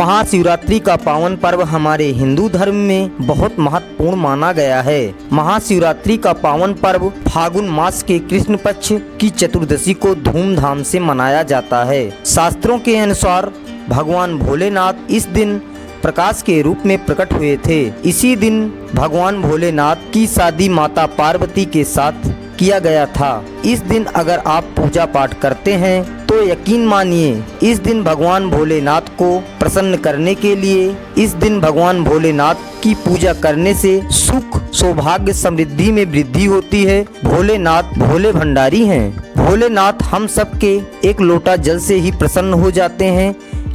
महाशिवरात्रि का पावन पर्व हमारे हिंदू धर्म में बहुत महत्वपूर्ण माना गया है। महाशिवरात्रि का पावन पर्व फागुन मास के कृष्ण पक्ष की चतुर्दशी को धूमधाम से मनाया जाता है। शास्त्रों के अनुसार भगवान भोलेनाथ इस दिन प्रकाश के रूप में प्रकट हुए थे। इसी दिन भगवान भोलेनाथ की शादी माता पार्वती के साथ किया गया था। इस दिन अगर आप पूजा पाठ करते हैं तो यकीन मानिए इस दिन भगवान भोलेनाथ को प्रसन्न करने के लिए इस दिन भगवान भोलेनाथ की पूजा करने से सुख सौभाग्य समृद्धि में वृद्धि होती है। भोलेनाथ भोले भंडारी हैं। भोलेनाथ हम सबके एक लोटा जल से ही प्रसन्न हो जाते हैं।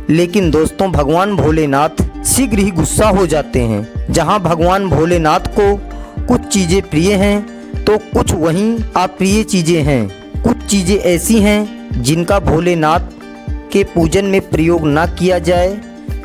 लेकिन दोस्तों भगवान भोलेनाथ शीघ्र ही गुस्सा हो जाते हैं। जहां भगवान भोलेनाथ को कुछ चीजें प्रिय हैं तो कुछ वहीं अप्रिय चीजें हैं। कुछ चीजें ऐसी हैं जिनका भोलेनाथ के पूजन में प्रयोग न किया जाए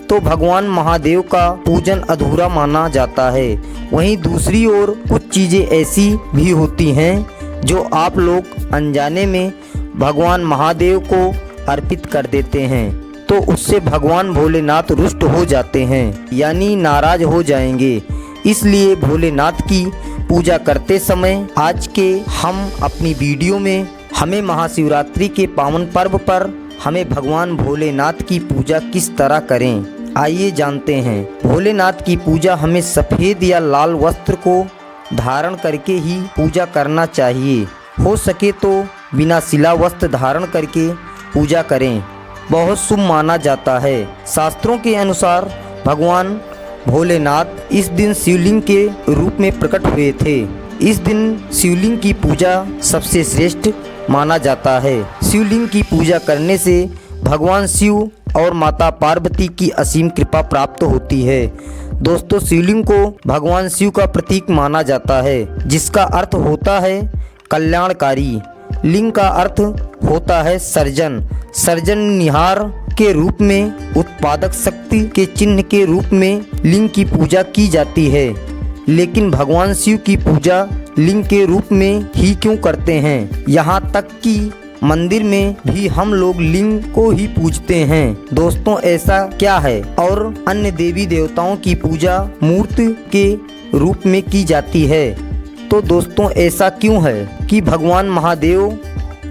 तो भगवान महादेव का पूजन अधूरा माना जाता है। वहीं दूसरी ओर कुछ चीजें ऐसी भी होती हैं जो आप लोग अनजाने में भगवान महादेव को अर्पित कर देते हैं तो उससे भगवान भोलेनाथ रुष्ट हो जाते हैं, यानी नाराज हो जाएंगे। इसलिए भोलेनाथ की पूजा करते समय आज के हम अपनी वीडियो में हमें महाशिवरात्रि के पावन पर्व पर हमें भगवान भोलेनाथ की पूजा किस तरह करें, आइए जानते हैं। भोलेनाथ की पूजा हमें सफ़ेद या लाल वस्त्र को धारण करके ही पूजा करना चाहिए। हो सके तो बिना सिला वस्त्र धारण करके पूजा करें, बहुत शुभ माना जाता है। शास्त्रों के अनुसार भगवान भोलेनाथ इस दिन शिवलिंग के रूप में प्रकट हुए थे। इस दिन शिवलिंग की पूजा सबसे श्रेष्ठ माना जाता है। शिवलिंग की पूजा करने से भगवान शिव और माता पार्वती की असीम कृपा प्राप्त होती है। दोस्तों शिवलिंग को भगवान शिव का प्रतीक माना जाता है, जिसका अर्थ होता है कल्याणकारी। लिंग का अर्थ होता है सर्जन, सर्जननिहार के रूप में, उत्पादक शक्ति के चिन्ह के रूप में लिंग की पूजा की जाती है। लेकिन भगवान शिव की पूजा लिंग के रूप में ही क्यों करते हैं? यहाँ तक कि मंदिर में भी हम लोग लिंग को ही पूजते हैं। दोस्तों ऐसा क्या है? और अन्य देवी देवताओं की पूजा मूर्ति के रूप में की जाती है। तो दोस्तों ऐसा क्यों है कि भगवान महादेव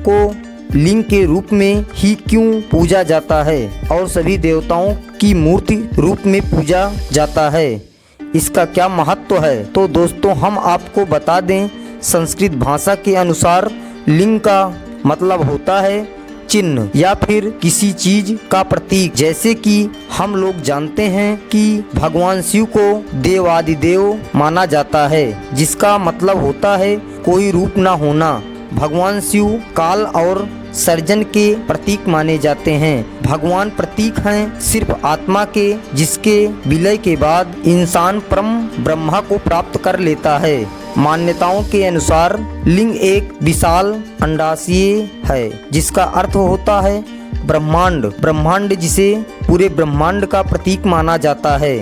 को लिंग के रूप में ही क्यों पूजा जाता है और सभी देवताओं की मूर्ति रूप में पूजा जाता है? इसका क्या महत्व है? तो दोस्तों हम आपको बता दें, संस्कृत भाषा के अनुसार लिंग का मतलब होता है चिन्ह या फिर किसी चीज का प्रतीक। जैसे कि हम लोग जानते हैं कि भगवान शिव को देवादिदेव माना जाता है, जिसका मतलब होता है कोई रूप ना होना। भगवान शिव काल और सर्जन के प्रतीक माने जाते हैं। भगवान प्रतीक हैं सिर्फ आत्मा के, जिसके विलय के बाद इंसान परम ब्रह्मा को प्राप्त कर लेता है। मान्यताओं के अनुसार लिंग एक विशाल अंडाशय है, जिसका अर्थ होता है ब्रह्मांड। ब्रह्मांड जिसे पूरे ब्रह्मांड का प्रतीक माना जाता है,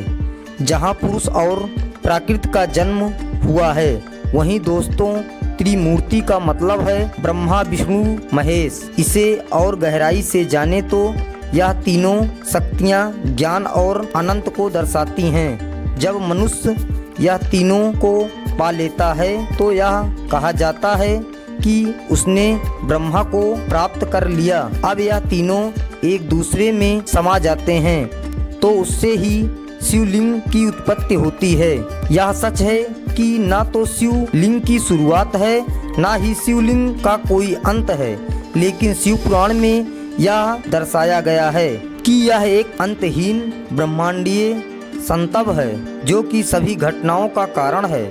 जहाँ पुरुष और प्राकृत का जन्म हुआ है। वहीं दोस्तों त्रिमूर्ति का मतलब है ब्रह्मा विष्णु महेश। इसे और गहराई से जाने तो यह तीनों शक्तियाँ ज्ञान और अनंत को दर्शाती हैं। जब मनुष्य यह तीनों को पा लेता है तो यह कहा जाता है कि उसने ब्रह्मा को प्राप्त कर लिया। अब यह तीनों एक दूसरे में समा जाते हैं तो उससे ही शिवलिंग की उत्पत्ति होती है। यह सच है कि ना तो शिवलिंग की शुरुआत है ना ही शिवलिंग का कोई अंत है, लेकिन शिव पुराण में यह दर्शाया गया है कि यह एक अंतहीन ब्रह्मांडीय संतव है जो कि सभी घटनाओं का कारण है।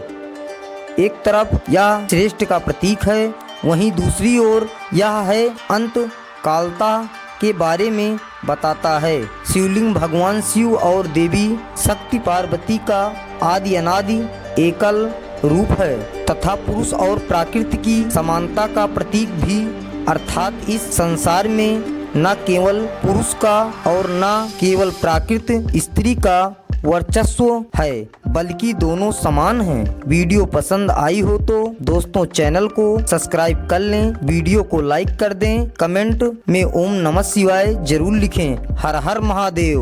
एक तरफ यह श्रेष्ठ का प्रतीक है, वहीं दूसरी ओर यह है अंत कालता के बारे में बताता है। शिवलिंग भगवान शिव और देवी शक्ति पार्वती का आदि अनादि एकल रूप है तथा पुरुष और प्रकृति की समानता का प्रतीक भी, अर्थात इस संसार में न केवल पुरुष का और न केवल प्रकृति स्त्री का वर्चस्व है, बल्कि दोनों समान हैं। वीडियो पसंद आई हो तो दोस्तों चैनल को सब्सक्राइब कर लें, वीडियो को लाइक कर दें, कमेंट में ओम नमः शिवाय जरूर लिखें। हर हर महादेव।